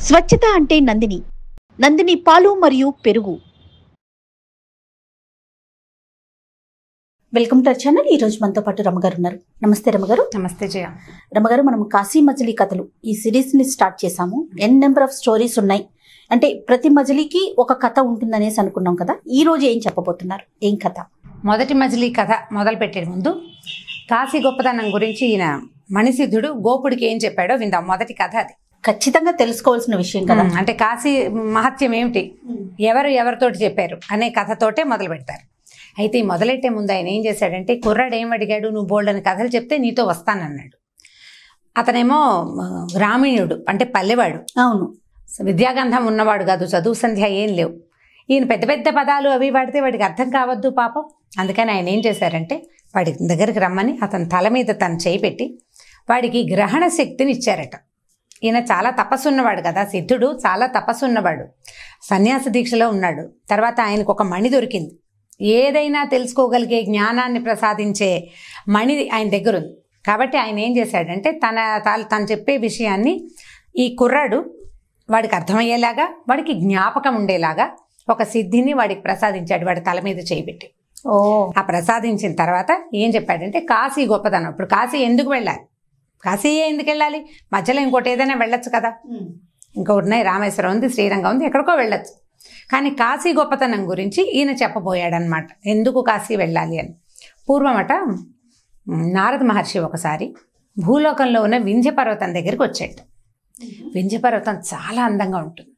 స్వచ్ఛత అంటే నందిని. నందిని పాలు మరియు పెరుగు. Welcome to our channel. ఈ రోజు మనతో పాటు రమగారు ఉన్నారు. నమస్తే రమగారు. నమస్తే జయ. రమగారు, మనం కాశీ మజిలీ కథలు ఈ సిరీస్ ని స్టార్ట్ చేసాము. ఎన్ నెంబర్ ఆఫ్ స్టోరీస్ ఉన్నాయి. అంటే ప్రతి మజిలీకి ఒక కథ ఉంటుందనేసి అనుకున్నాం కదా. ఈ రోజు ఏం చెప్పబోతున్నారు? ఏం కథ? మొదటి మజిలీ కథ మొదలు పెట్టే ముందు కాశీ గొప్పతనం గురించి ఈయన మణిసిద్ధుడు గోపుడికి ఏం చెప్పాడో విందాం. మొదటి కథ అది. ఖచ్చితంగా తెలుసుకోవాల్సిన విషయం కదా. అంటే కాశీ మహత్యం ఏమిటి, ఎవరితోటి చెప్పారు అనే కథతోటే మొదలు పెడతారు. అయితే ఈ మొదలెట్టే ముందు ఆయన ఏం చేశాడంటే, కుర్రాడు ఏం అడిగాడు, నువ్వు బోల్డని కథలు చెప్తే నీతో వస్తానన్నాడు. అతనేమో గ్రామీణుడు, అంటే పల్లెవాడు. అవును, విద్యాగంధం ఉన్నవాడు కాదు, చదువు సంధ్య ఏం లేవు. ఈయన పెద్ద పెద్ద పదాలు అవి వాడితే వాడికి అర్థం కావద్దు పాపం. అందుకని ఆయన ఏం చేశారంటే, వాడి దగ్గరికి రమ్మని అతని తల మీద తను చేయి పెట్టి వాడికి గ్రహణ శక్తిని ఇచ్చారట. ఈయన చాలా తపస్సున్నవాడు కదా, సిద్ధుడు చాలా తపస్సున్నవాడు, సన్యాస దీక్షలో ఉన్నాడు. తర్వాత ఆయనకు ఒక మణి దొరికింది. ఏదైనా తెలుసుకోగలిగే జ్ఞానాన్ని ప్రసాదించే మణి ఆయన దగ్గర ఉంది. కాబట్టి ఆయన ఏం చేశాడంటే, తను చెప్పే విషయాన్ని ఈ కుర్రాడు వాడికి అర్థమయ్యేలాగా, వాడికి జ్ఞాపకం ఉండేలాగా ఒక సిద్ధిని వాడికి ప్రసాదించాడు. వాడి తల మీద చేయిపెట్టి ఆ ప్రసాదించిన తర్వాత ఏం చెప్పాడంటే, కాశీ గొప్పతనం. ఇప్పుడు కాశీ ఎందుకు వెళ్ళాలి, కాశీ ఎందుకు వెళ్ళాలి, మధ్యలో ఇంకోటి ఏదైనా వెళ్ళొచ్చు కదా. ఇంకొకటి ఉన్నాయి, రామేశ్వరం ఉంది, శ్రీరంగం ఉంది, ఎక్కడికో వెళ్ళొచ్చు. కానీ కాశీ గొప్పతనం గురించి ఈయన చెప్పబోయాడనమాట, ఎందుకు కాశీ వెళ్ళాలి అని. పూర్వమట నారద మహర్షి ఒకసారి భూలోకంలో ఉన్న వింధ్య పర్వతం దగ్గరికి వచ్చాడు. వింధ్య పర్వతం చాలా అందంగా ఉంటుంది,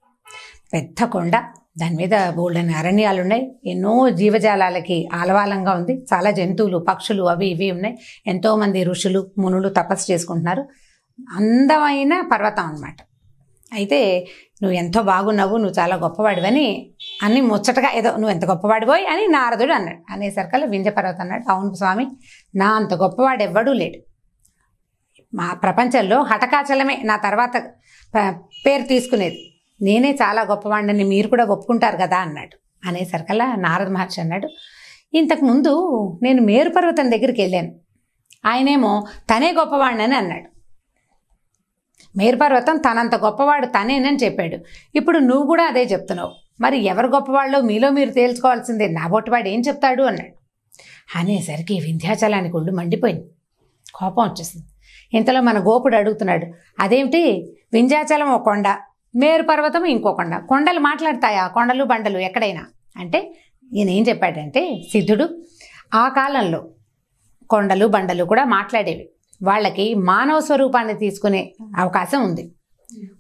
పెద్ద కొండ, దాని మీద బోల్డని అరణ్యాలు ఉన్నాయి, ఎన్నో జీవజాలాలకి ఆలవాలంగా ఉంది, చాలా జంతువులు పక్షులు అవి ఇవి ఉన్నాయి, ఎంతోమంది ఋషులు మునులు తపస్సు చేసుకుంటున్నారు. అందమైన పర్వతం అన్నమాట. అయితే నువ్వు ఎంతో బాగున్నావు, నువ్వు చాలా గొప్పవాడివని అన్ని ముచ్చటగా ఏదో నువ్వు ఎంత గొప్పవాడిపోయి అని నారదుడు అన్నాడు. అనేసరికల్లా వింధ్య పర్వతం అన్నాడు, అవును స్వామి, నా అంత గొప్పవాడు ఎవ్వడూ లేడు. మా ప్రపంచంలో హఠకాచలమే నా తర్వాత పేరు తీసుకునేది, నేనే చాలా గొప్పవాడిని, మీరు కూడా ఒప్పుకుంటారు కదా అన్నాడు. అనేసరికల్లా నారద మహర్షి అన్నాడు, ఇంతకుముందు నేను మేరు పర్వతం దగ్గరికి వెళ్ళాను, ఆయనేమో తనే గొప్పవాడిని అన్నాడు. మేరు పర్వతం తనంత గొప్పవాడు తనేనని చెప్పాడు. ఇప్పుడు నువ్వు కూడా అదే చెప్తున్నావు, మరి ఎవరు గొప్పవాళ్ళో మీలో మీరు తేల్చుకోవాల్సిందే, నా బొట్టువాడు ఏం చెప్తాడు అన్నాడు. అనేసరికి వింధ్యాచలానికి ఒళ్ళు మండిపోయింది, కోపం వచ్చేసింది. ఇంతలో మన గోపుడు అడుగుతున్నాడు, అదేమిటి వింధ్యాచలం ఒక కొండ, మేరు పర్వతం ఇంకో కొండ, కొండలు మాట్లాడతాయా, కొండలు బండలు ఎక్కడైనా అంటే. ఈయన ఏం చెప్పాడంటే, సిద్ధుడు ఆ కాలంలో కొండలు బండలు కూడా మాట్లాడేవి, వాళ్ళకి మానవ స్వరూపాన్ని తీసుకునే అవకాశం ఉంది.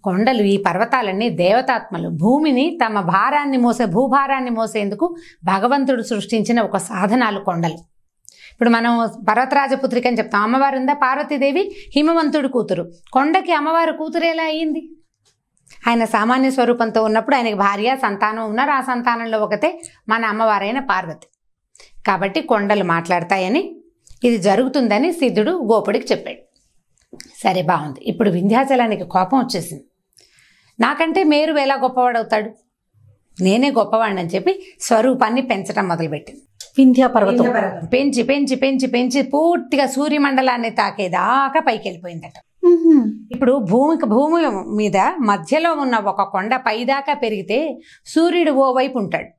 కొండలు, ఈ పర్వతాలన్నీ దేవతాత్మలు, భూమిని తమ భూభారాన్ని మోసేందుకు భగవంతుడు సృష్టించిన ఒక సాధనాలు కొండలు. ఇప్పుడు మనం పర్వతరాజపుత్రిక అని చెప్తాం, అమ్మవారు ఉందా, పార్వతీదేవి హిమవంతుడు కూతురు, కొండకి అమ్మవారు కూతురు ఎలా అయ్యింది? ఆయన సామాన్య స్వరూపంతో ఉన్నప్పుడు ఆయనకి భార్య సంతానం ఉన్నారు, ఆ సంతానంలో ఒకతే మన అమ్మవారైన పార్వతి. కాబట్టి కొండలు మాట్లాడతాయని, ఇది జరుగుతుందని సిద్ధుడు గోపుడికి చెప్పాడు. సరే బాగుంది. ఇప్పుడు వింధ్యాచలానికి కోపం వచ్చేసింది, నాకంటే మేరు ఎలా గొప్పవాడవుతాడు, నేనే గొప్పవాడిని అని చెప్పి స్వరూపాన్ని పెంచడం మొదలుపెట్టింది. వింధ్య పర్వతం పెంచి పెంచి పెంచి పెంచి పూర్తిగా సూర్యమండలాన్ని తాకేదాకా పైకి వెళ్ళిపోయిందట. ఇప్పుడు భూమి మీద మధ్యలో ఉన్న ఒక కొండ పైదాకా పెరిగితే సూర్యుడు ఓ వైపు ఉంటాడు,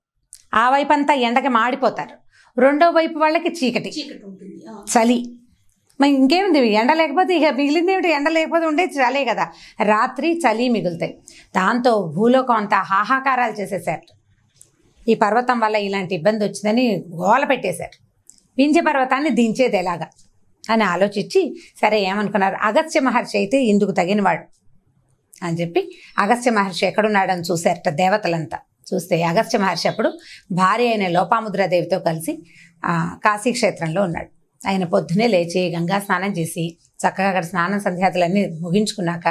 ఆ వైపు అంతా ఎండకి మాడిపోతారు, రెండో వైపు వాళ్ళకి చీకటి చలి. మరి ఇంకేముంది, ఎండ లేకపోతే ఇక మిగిలింది ఏమిటి, ఎండ లేకపోతే ఉండేది చలే కదా, రాత్రి చలి మిగులుతాయి. దాంతో భూలోకం అంతా హాహాకారాలు చేసేసారు. ఈ పర్వతం వల్ల ఇలాంటి ఇబ్బంది వచ్చిందని గోల పెట్టేశారు. వింధ్య పర్వతాన్ని దించేది ఎలాగా అని ఆలోచించి, సరే ఏమనుకున్నారు, అగస్త్య మహర్షి అయితే ఇందుకు తగినవాడు అని చెప్పి అగస్త్య మహర్షి ఎక్కడున్నాడని చూశారట దేవతలంతా. చూస్తే అగస్త్య మహర్షి అప్పుడు భార్య అయిన లోపాముద్రాదేవితో కలిసి కాశీ క్షేత్రంలో ఉన్నాడు. ఆయన పొద్దునే లేచి గంగా స్నానం చేసి చక్కగా అక్కడ స్నానం సంధ్యాతులన్నీ ముగించుకున్నాక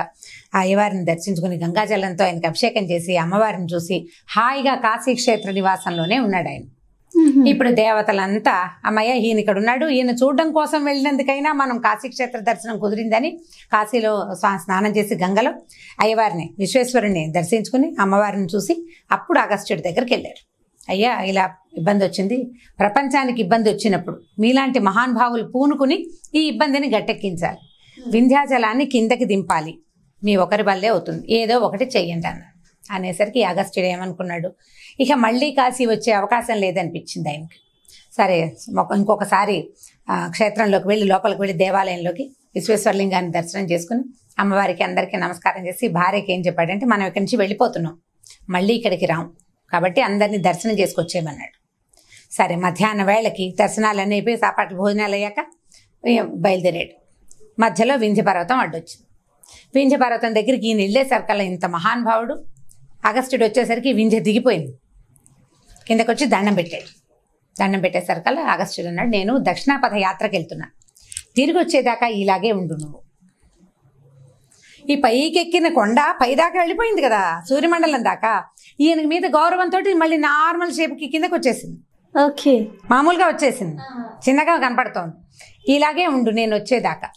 ఆ అయ్యవారిని దర్శించుకుని గంగాజలంతో ఆయనకి అభిషేకం చేసి అమ్మవారిని చూసి హాయిగా కాశీ క్షేత్ర నివాసంలోనే ఉన్నాడు ఆయన. ఇప్పుడు దేవతలంతా అమ్మయ్య ఈయన ఇక్కడ ఉన్నాడు, ఈయన చూడడం కోసం వెళ్ళినందుకైనా మనం కాశీక్షేత్ర దర్శనం కుదిరిందని కాశీలో స్నానం చేసి గంగలో అయ్యవారిని విశ్వేశ్వరుని దర్శించుకుని అమ్మవారిని చూసి అప్పుడు అగస్త్యుడి దగ్గరికి వెళ్ళారు. అయ్యా ఇలా ఇబ్బంది వచ్చింది, ప్రపంచానికి ఇబ్బంది వచ్చినప్పుడు మీలాంటి మహానుభావులు పూనుకుని ఈ ఇబ్బందిని గట్టెక్కించాలి, వింధ్యాచలాన్ని కిందకి దింపాలి, మీ ఒకరి వల్లే అవుతుంది, ఏదో ఒకటి చెయ్యండి అన్నాడు. అనేసరికి అగస్త్యుడు ఏమనుకున్నాడు, ఇక మళ్ళీ కాశీ వచ్చే అవకాశం లేదనిపించింది ఆయనకి. సరే ఇంకొకసారి క్షేత్రంలోకి వెళ్ళి లోపలికి వెళ్ళి దేవాలయంలోకి విశ్వేశ్వరలింగాన్ని దర్శనం చేసుకుని అమ్మవారికి అందరికీ నమస్కారం చేసి భార్యకి ఏం చెప్పాడంటే, మనం ఇక్కడి నుంచి వెళ్ళిపోతున్నాం, మళ్ళీ ఇక్కడికి రాం, కాబట్టి అందరినీ దర్శనం చేసుకొచ్చేయమన్నాడు. సరే మధ్యాహ్నం వేళకి దర్శనాలన్నీ అయిపోయి సాపాటు భోజనాలు అయ్యాక బయలుదేరాడు. మధ్యలో వింధ్య పర్వతం అడ్డొచ్చింది. వింధ్య పర్వతం దగ్గరికి ఈయన వెళ్ళేసరికల్లా ఇంత మహానుభావుడు అగస్త్యుడు వచ్చేసరికి వింధ్య దిగిపోయింది. కిందకు వచ్చి దండం పెట్టాడు. దండం పెట్టేసరికల్లా అగస్త్యుడు అన్నాడు, నేను దక్షిణాపథ యాత్రకు వెళ్తున్నా, తిరిగి వచ్చేదాకా ఇలాగే ఉండు నువ్వు. ఈ పైకెక్కిన కొండ పైదాకా వెళ్ళిపోయింది కదా, సూర్యమండలం దాకా. ఈయన మీద గౌరవంతో మళ్ళీ నార్మల్ షేప్కి కిందకు వచ్చేసింది. ఓకే, మామూలుగా వచ్చేసింది, చిన్నగా కనపడుతోంది. ఇలాగే ఉండు నేను వచ్చేదాకా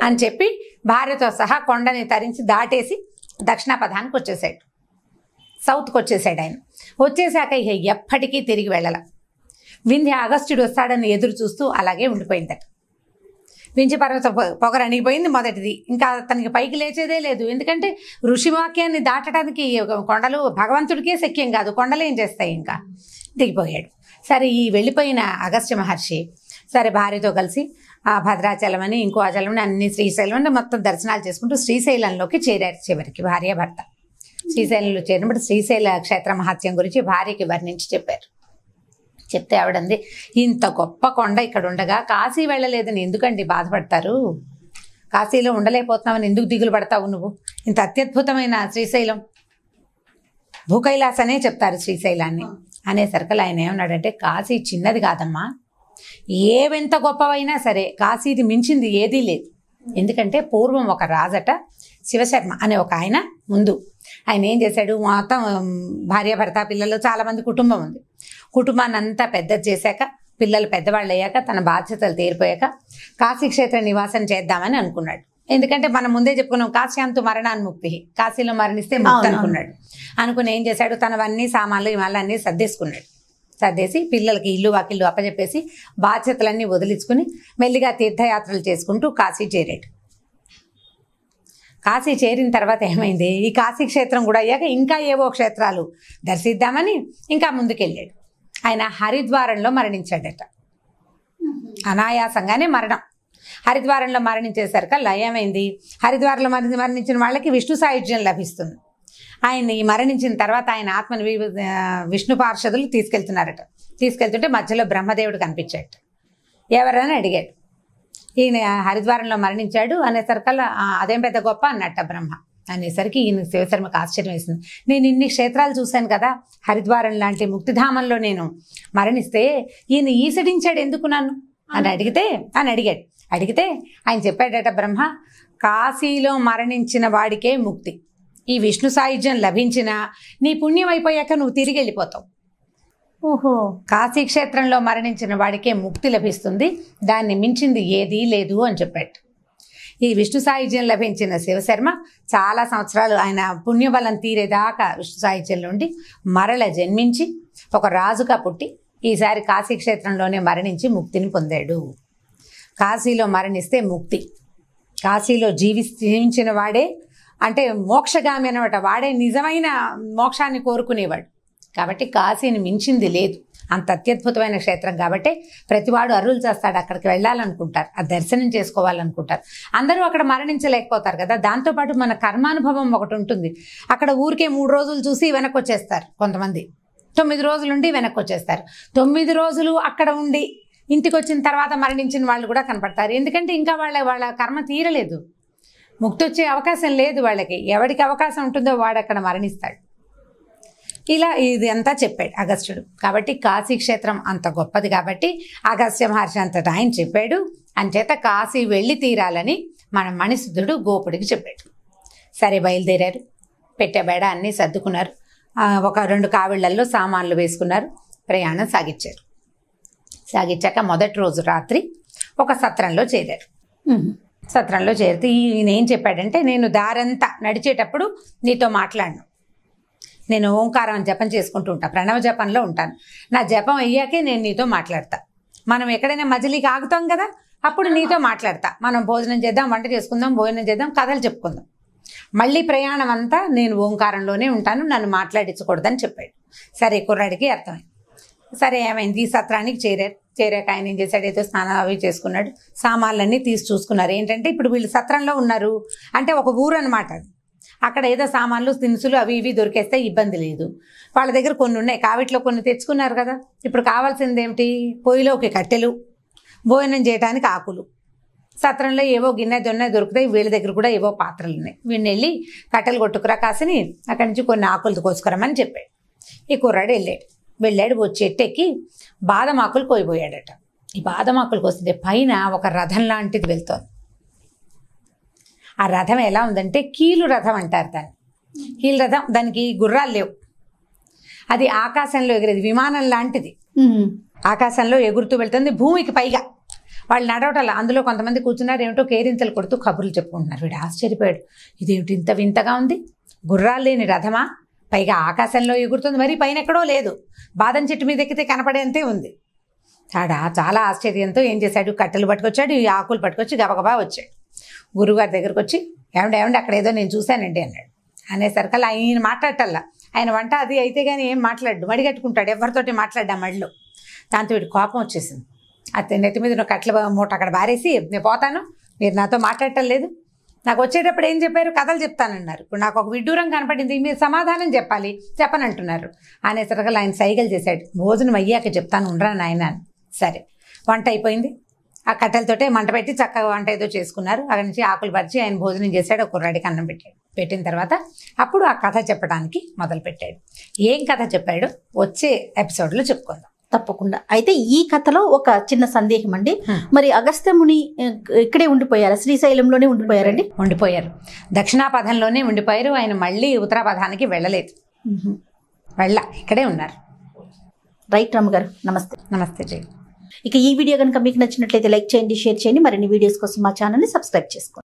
అని చెప్పి భార్యతో సహా కొండని తరించి దాటేసి దక్షిణాపథానికి వచ్చేసాడు. సౌత్కి వచ్చేసాడు ఆయన. వచ్చేసాక ఇక ఎప్పటికీ తిరిగి వెళ్ళాల. వింధ్య అగస్త్యుడు వస్తాడని ఎదురు చూస్తూ అలాగే ఉండిపోయిందట. వింధ్య పర్వత పొగరు అణిగిపోయింది మొదటిది. ఇంకా అతనికి పైకి లేచేదే లేదు. ఎందుకంటే ఋషివాక్యాన్ని దాటడానికి కొండలు భగవంతుడికే శక్యం కాదు, కొండలు ఏం చేస్తాయి, ఇంకా దిగిపోయాడు. సరే ఈ వెళ్ళిపోయిన అగస్త్య మహర్షి సరే భార్యతో కలిసి ఆ భద్రాచలం అని ఇంకో అచలం అని అన్ని శ్రీశైలం అని మొత్తం దర్శనాలు చేసుకుంటూ శ్రీశైలంలోకి చేరారు. చివరికి భార్య భర్త శ్రీశైలంలో చేరినప్పుడు శ్రీశైల క్షేత్ర మహత్యం గురించి భార్యకి వర్ణించి చెప్పారు. చెప్తే ఆవిడంది, ఇంత గొప్ప కొండ ఇక్కడ ఉండగా కాశీ వెళ్ళలేదని ఎందుకండి బాధపడతారు, కాశీలో ఉండలేకపోతున్నావని ఎందుకు దిగులు పడతావు నువ్వు, ఇంత అత్యద్భుతమైన శ్రీశైలం భూకైలాసనే చెప్తారు శ్రీశైలాన్ని. అనేసరికి ఆయన ఏమన్నాడంటే, కాశీ చిన్నది కాదమ్మా, ఏవెంత గొప్పవైనా సరే కాశీది మించింది ఏదీ లేదు. ఎందుకంటే పూర్వం ఒక రాజట శివశర్మ అనే ఒక ఆయన ముందు ఆయన ఏం చేశాడు, మొత్తం భార్య భర్త పిల్లలు చాలామంది కుటుంబం ఉంది. కుటుంబాన్ని అంతా పెద్దది చేశాక పిల్లలు పెద్దవాళ్ళు అయ్యాక తన బాధ్యతలు తీరిపోయాక కాశీక్షేత్ర నివాసం చేద్దామని అనుకున్నాడు. ఎందుకంటే మనం ముందే చెప్పుకున్నాం, కాశ్యాంతు మరణాన్ముక్తి, కాశీలో మరణిస్తే ముక్తి అనుకున్నాడు. అనుకుని ఏం చేశాడు, తనవన్నీ సామాన్లు ఇవాళన్నీ సర్దేసుకున్నాడు. సర్దేసి పిల్లలకి ఇల్లు వాకిళ్ళు అప్పచెప్పేసి బాధ్యతలన్నీ వదిలించుకుని మెల్లిగా తీర్థయాత్రలు చేసుకుంటూ కాశీ చేరాడు. కాశీ చేరిన తర్వాత ఏమైంది, ఈ కాశీ క్షేత్రం కూడా అయ్యాక ఇంకా ఏవో క్షేత్రాలు దర్శిద్దామని ఇంకా ముందుకెళ్ళాడు. ఆయన హరిద్వారంలో మరణించాడట. అనాయాసంగానే మరణం. హరిద్వారంలో మరణించేసరికల్లా ఏమైంది, హరిద్వారంలో మరణించిన వాళ్ళకి విష్ణు సాయుధ్యం లభిస్తుంది. ఆయన ఈ మరణించిన తర్వాత ఆయన ఆత్మని విష్ణు పార్షదులు తీసుకెళ్తున్నారట. తీసుకెళ్తుంటే మధ్యలో బ్రహ్మదేవుడు కనిపించాడు. ఎవరని అడిగాడు. ఈయన హరిద్వారంలో మరణించాడు అనేసరికల్లా అదేం పెద్ద గొప్ప అన్నట్ట బ్రహ్మ. అనేసరికి ఈయన శివశర్మకు ఆశ్చర్యం వేసింది. నేను ఇన్ని క్షేత్రాలు చూశాను కదా, హరిద్వారం లాంటి ముక్తిధామంలో నేను మరణిస్తే ఈయన ఈసడించాడు ఎందుకు నన్ను అని అడిగాడు. అడిగితే ఆయన చెప్పాడట బ్రహ్మ, కాశీలో మరణించిన వాడికే ముక్తి, ఈ విష్ణు సాయుధ్యం లభించినా నీ పుణ్యం అయిపోయాక నువ్వు తిరిగి వెళ్ళిపోతావు. ఓహో, కాశీ క్షేత్రంలో మరణించిన వాడికే ముక్తి లభిస్తుంది, దాన్ని మించింది ఏదీ లేదు అని చెప్పాడు. ఈ విష్ణు సాయుధ్యం లభించిన శివశర్మ చాలా సంవత్సరాలు ఆయన పుణ్యబలం తీరేదాకా విష్ణు సాయుధ్యంలో ఉండి మరల జన్మించి ఒక రాజుగా పుట్టి ఈసారి కాశీ క్షేత్రంలోనే మరణించి ముక్తిని పొందాడు. కాశీలో మరణిస్తే ముక్తి, కాశీలో జీవించిన వాడే అంటే మోక్షగామి అనమాట, వాడే నిజమైన మోక్షాన్ని కోరుకునేవాడు. కాబట్టి కాశీని మించింది లేదు, అంత అత్యద్భుతమైన క్షేత్రం కాబట్టి ప్రతివాడు అర్రులు చేస్తాడు, అక్కడికి వెళ్ళాలనుకుంటారు, ఆ దర్శనం చేసుకోవాలనుకుంటారు. అందరూ అక్కడ మరణించలేకపోతారు కదా, దాంతోపాటు మన కర్మానుభవం ఒకటి ఉంటుంది. అక్కడ ఊరికే 3 రోజులు చూసి వెనక్కి వచ్చేస్తారు, కొంతమంది 9 రోజులుండి వెనక్కి వచ్చేస్తారు. 9 రోజులు అక్కడ ఉండి ఇంటికి వచ్చిన తర్వాత మరణించిన వాళ్ళు కూడా కనపడతారు. ఎందుకంటే ఇంకా వాళ్ళ కర్మ తీరలేదు, ముక్తి వచ్చే అవకాశం లేదు వాళ్ళకి. ఎవరికి అవకాశం ఉంటుందో వాడు అక్కడ మరణిస్తాడు. ఇలా ఇది అంతా చెప్పాడు అగస్త్యుడు. కాబట్టి కాశీ క్షేత్రం అంత గొప్పది కాబట్టి అగస్త్య మహర్షి అంతటా ఆయన చెప్పాడు. అంచేత కాశీ వెళ్ళి తీరాలని మన మణిసిద్ధుడు గోపుడికి చెప్పాడు. సరే బయలుదేరారు. పెట్టెబేడ అన్నీ సర్దుకున్నారు. ఒక 2 కావిళ్లల్లో సామాన్లు వేసుకున్నారు. ప్రయాణం సాగించారు. సాగించాక మొదటి రోజు రాత్రి ఒక సత్రంలో చేరారు. సత్రంలో చేరితే ఈయన ఏం చెప్పాడంటే, నేను దారంతా నడిచేటప్పుడు నీతో మాట్లాడను, నేను ఓంకారం జపం చేసుకుంటూ ఉంటాను, ప్రణవ జపంలో ఉంటాను. నా జపం అయ్యాకే నేను నీతో మాట్లాడతా. మనం ఎక్కడైనా మజిలీకి ఆగుతాం కదా, అప్పుడు నీతో మాట్లాడతా. మనం భోజనం చేద్దాం, వంట చేసుకుందాం, భోజనం చేద్దాం, కథలు చెప్పుకుందాం. మళ్ళీ ప్రయాణం అంతా నేను ఓంకారంలోనే ఉంటాను, నన్ను మాట్లాడించకూడదని చెప్పాడు. సరే, కుర్రాడికి అర్థమైంది. సరే, ఏమైంది, ఈ సత్రానికి చేరాక ఆయన ఏం చేశాడు, ఏదో స్నానం అవి చేసుకున్నాడు, సామాన్లన్నీ తీసి చూసుకున్నారు. ఏంటంటే ఇప్పుడు వీళ్ళు సత్రంలో ఉన్నారు అంటే ఒక ఊరు అనమాట అది. అక్కడ ఏదో సామాన్లు దినుసులు అవి ఇవి దొరికేస్తే ఇబ్బంది లేదు. వాళ్ళ దగ్గర కొన్ని ఉన్నాయి, కావిట్లో కొన్ని తెచ్చుకున్నారు కదా. ఇప్పుడు కావాల్సింది ఏమిటి, పొయ్యిలోకి కట్టెలు, భోజనం చేయడానికి ఆకులు. సత్రంలో ఏవో గిన్నె దొన్నె దొరుకుతాయి, వీళ్ళ దగ్గర కూడా ఏవో పాత్రలు ఉన్నాయి. వీడిని వెళ్ళి కట్టెలు కొట్టుకురా కాసిని అక్కడి నుంచి కొన్ని ఆకులు కోసుకురమని చెప్పాడు. ఈ కుర్రాడు వెళ్ళాడు వచ్చి చెట్టు ఎక్కి బాదం ఆకులు కోయిపోయాడట. ఈ బాదం ఆకులు కోస్తుంటే పైన ఒక రథం లాంటిది వెళ్తోంది. ఆ రథం ఎలా ఉందంటే కీలు రథం అంటారు దాన్ని. కీలు రథం, దానికి గుర్రాలు లేవు, అది ఆకాశంలో ఎగిరేది, విమానం లాంటిది. ఆకాశంలో ఎగురుతూ వెళ్తుంది, భూమికి పైగా. వాళ్ళు నడవటాల, అందులో కొంతమంది కూర్చున్నారు, ఏమిటో కేరింతలు కొడుతూ కబుర్లు చెప్పుకుంటున్నారు. వీడు ఆశ్చర్యపోయాడు, ఇదేమిటి ఇంత వింతగా ఉంది, గుర్రాలు లేని రథమా, పైగా ఆకాశంలో ఎగురుతుంది, మరి పైన ఎక్కడో లేదు, బాదం చెట్టు మీద ఎక్కితే కనపడేంతే ఉంది. చాలా ఆశ్చర్యంతో ఏం చేశాడు, కట్టెలు పట్టుకొచ్చాడు, ఈ ఆకులు పట్టుకొచ్చి గబగబా వచ్చాడు. గురువుగారి దగ్గరకు వచ్చి ఏమండి అక్కడ ఏదో నేను చూశానండి అన్నాడు. అనేసరికల్లా ఆయన మాట్లాడటల్లా, ఆయన వంట అది అయితే కానీ ఏం మాట్లాడు, మడిగట్టుకుంటాడు, ఎవరితోటి మాట్లాడ్డా మడిలో. దాంతో వీడి కోపం వచ్చేసింది. అది నెత్తి మీద కట్టెల మూట అక్కడ బారేసి, నేను పోతాను, మీరు నాతో మాట్లాడటం లేదు, నాకు వచ్చేటప్పుడు ఏం చెప్పారు, కథలు చెప్తానన్నారు, ఇప్పుడు నాకు ఒక విడ్డూరం కనపడింది, మీరు సమాధానం చెప్పాలి, చెప్పనంటున్నారు. అనేసరికల్లా ఆయన సైగలు చేశాడు, భోజనం అయ్యాక చెప్తాను ఉండరా నాయన అని. సరే, వంట అయిపోయింది, ఆ కట్టెలతోటే మంట పెట్టి చక్కగా వంట ఏదో చేసుకున్నారు. అక్కడి నుంచి ఆకులు పరిచి ఆయన భోజనం చేశాడు, ఒక కుర్రాడికి అన్నం పెట్టిన తర్వాత అప్పుడు ఆ కథ చెప్పడానికి మొదలుపెట్టాడు. ఏం కథ చెప్పాడో వచ్చే ఎపిసోడ్లో చెప్పుకుందాం తప్పకుండా. అయితే ఈ కథలో ఒక చిన్న సందేహం అండి, మరి అగస్త్య ముని ఇక్కడే ఉండిపోయారా, శ్రీశైలంలోనే ఉండిపోయారండి? ఉండిపోయారు, దక్షిణాపథంలోనే ఉండిపోయారు. ఆయన మళ్ళీ ఉత్తరాపథానికి వెళ్ళలేదు, ఇక్కడే ఉన్నారు. రైట్ రమ్మ గారు, నమస్తే. నమస్తే జై. ఇక ఈ వీడియో కనుక మీకు నచ్చినట్లయితే లైక్ చేయండి, షేర్ చేయండి. మరిన్ని వీడియోస్ కోసం మా ఛానల్ని సబ్స్క్రైబ్ చేసుకోండి.